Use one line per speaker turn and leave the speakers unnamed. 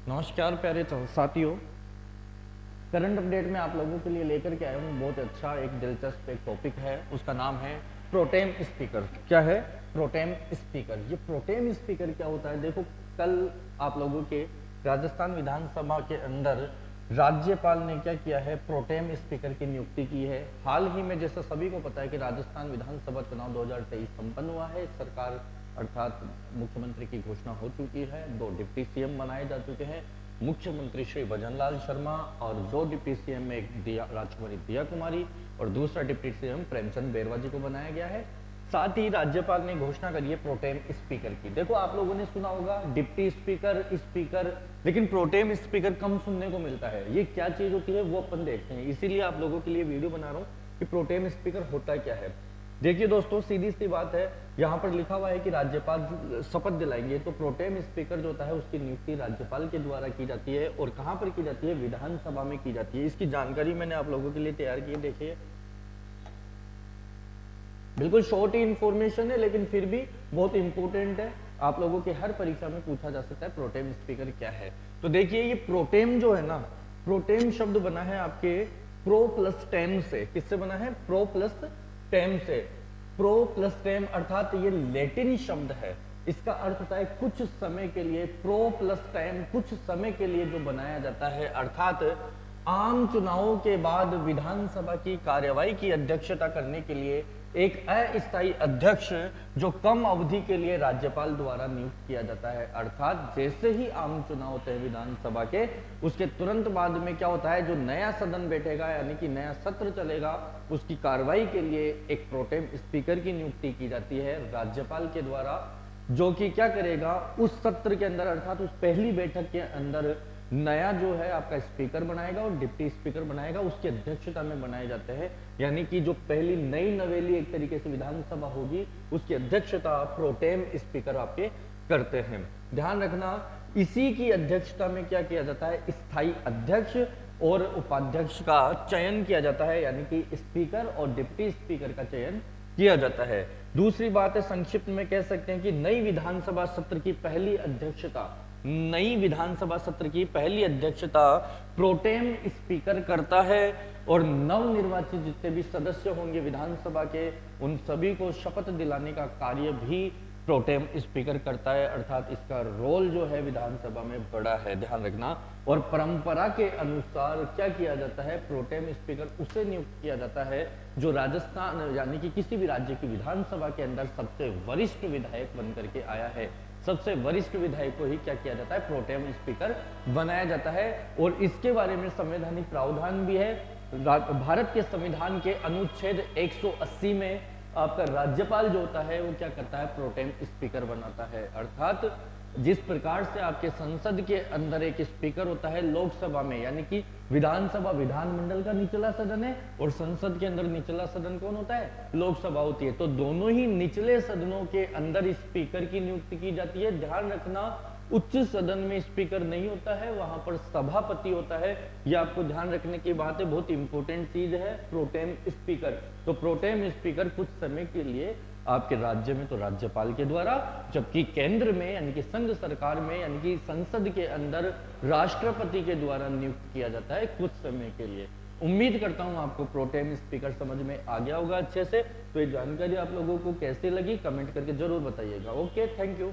नमस्कार प्यारे साथियों। करंट अपडेट में आप लोगों के लिए लेकर के आया हूँ बहुत अच्छा एक दिलचस्प एक टॉपिक है। उसका नाम है प्रोटेम स्पीकर। क्या है प्रोटेम स्पीकर? ये प्रोटेम स्पीकर क्या होता है? देखो, कल आप लोगों के राजस्थान विधानसभा के अंदर राज्यपाल ने क्या किया है, प्रोटेम स्पीकर की नियुक्ति की है। हाल ही में जैसा सभी को पता है कि राजस्थान विधानसभा चुनाव 2023 संपन्न हुआ है। सरकार अर्थात मुख्यमंत्री की घोषणा हो चुकी है। 2 डिप्टी सीएम बनाए जा चुके हैं, मुख्यमंत्री श्री भजनलाल शर्मा और 2 डिप्टी सीएम में एक राजकुमारी दिया कुमारी और दूसरा डिप्टी सीएम प्रेमचंद बैरवा जी को बनाया गया है। साथ ही राज्यपाल ने घोषणा करी है प्रोटेम स्पीकर की। देखो, आप लोगों ने सुना होगा डिप्टी स्पीकर, स्पीकर, लेकिन प्रोटेम स्पीकर कम सुनने को मिलता है। ये क्या चीज होती है वो अपन देखते हैं, इसीलिए आप लोगों के लिए वीडियो बना रहा हूँ कि प्रोटेम स्पीकर होता क्या है। देखिए दोस्तों, सीधी सी बात है, यहाँ पर लिखा हुआ है कि राज्यपाल शपथ दिलाएंगे, तो प्रोटेम स्पीकर जो होता है उसकी नियुक्ति राज्यपाल के द्वारा की जाती है। और कहाँ पर की जाती है? विधानसभा में की जाती है। इसकी जानकारी मैंने आप लोगों के लिए तैयार की है। देखिए, बिल्कुल शॉर्ट ही इंफॉर्मेशन है लेकिन फिर भी बहुत इंपॉर्टेंट है। आप लोगों के हर परीक्षा में पूछा जा सकता है प्रोटेम स्पीकर क्या है। तो देखिए, ये प्रोटेम जो है ना, प्रोटेम शब्द बना है आपके प्रो प्लस टेम से। किससे बना है? प्रो प्लस टेम से। प्रो प्लस टेम अर्थात ये लैटिन शब्द है। इसका अर्थ होता है कुछ समय के लिए। प्रो प्लस टेम कुछ समय के लिए जो बनाया जाता है, अर्थात आम चुनावों के बाद विधानसभा की कार्यवाही की अध्यक्षता करने के लिए एक अस्थायी अध्यक्ष जो कम अवधि के लिए राज्यपाल द्वारा नियुक्त किया जाता है। अर्थात जैसे ही आम चुनाव होते हैं विधानसभा के, उसके तुरंत बाद में क्या होता है, जो नया सदन बैठेगा यानी कि नया सत्र चलेगा, उसकी कार्रवाई के लिए एक प्रोटेम स्पीकर की नियुक्ति की जाती है राज्यपाल के द्वारा, जो कि क्या करेगा, उस सत्र के अंदर अर्थात उस पहली बैठक के अंदर नया जो है आपका स्पीकर बनाएगा और डिप्टी स्पीकर बनाएगा, उसकी अध्यक्षता में बनाए जाते हैं। यानी कि जो पहली नई नवेली एक तरीके से विधानसभा होगी, उसकी अध्यक्षता प्रोटेम स्पीकर आपके करते हैं। ध्यान रखना, इसी की अध्यक्षता में क्या किया जाता है, स्थायी अध्यक्ष और उपाध्यक्ष का चयन किया जाता है। यानी कि स्पीकर और डिप्टी स्पीकर का चयन किया जाता है। दूसरी बात है, संक्षिप्त में कह सकते हैं कि नई विधानसभा सत्र की पहली अध्यक्षता, नई विधानसभा सत्र की पहली अध्यक्षता प्रोटेम स्पीकर करता है और नवनिर्वाचित जितने भी सदस्य होंगे विधानसभा के, उन सभी को शपथ दिलाने का कार्य भी प्रोटेम स्पीकर करता है। अर्थात इसका रोल जो है विधानसभा में बड़ा है, ध्यान रखना। और परंपरा के अनुसार क्या किया जाता है, प्रोटेम स्पीकर उसे नियुक्त किया जाता है जो राजस्थान यानी कि किसी भी राज्य की विधानसभा के अंदर सबसे वरिष्ठ विधायक बनकर के आया है। सबसे वरिष्ठ विधायक को ही क्या किया जाता है, प्रोटेम स्पीकर बनाया जाता है। और इसके बारे में संवैधानिक प्रावधान भी है। भारत के संविधान के अनुच्छेद 180 में आपका राज्यपाल जो होता है वो क्या करता है, प्रोटेम स्पीकर बनाता है। अर्थात जिस प्रकार से आपके संसद के अंदर एक स्पीकर होता है लोकसभा में, यानी कि विधानसभा विधानमंडल का निचला सदन है और संसद के अंदर निचला सदन कौन होता है, लोकसभा होती है। तो दोनों ही निचले सदनों के अंदर स्पीकर की नियुक्ति की जाती है। ध्यान रखना, उच्च सदन में स्पीकर नहीं होता है, वहां पर सभापति होता है। यह आपको ध्यान रखने की बात है, बहुत इंपॉर्टेंट चीज है प्रोटेम स्पीकर। तो प्रोटेम स्पीकर कुछ समय के लिए आपके राज्य में तो राज्यपाल के द्वारा, जबकि केंद्र में यानी कि संघ सरकार में यानी कि संसद के अंदर राष्ट्रपति के द्वारा नियुक्त किया जाता है कुछ समय के लिए। उम्मीद करता हूं आपको प्रोटेम स्पीकर समझ में आ गया होगा अच्छे से। तो ये जानकारी आप लोगों को कैसे लगी कमेंट करके जरूर बताइएगा। Okay, thank you.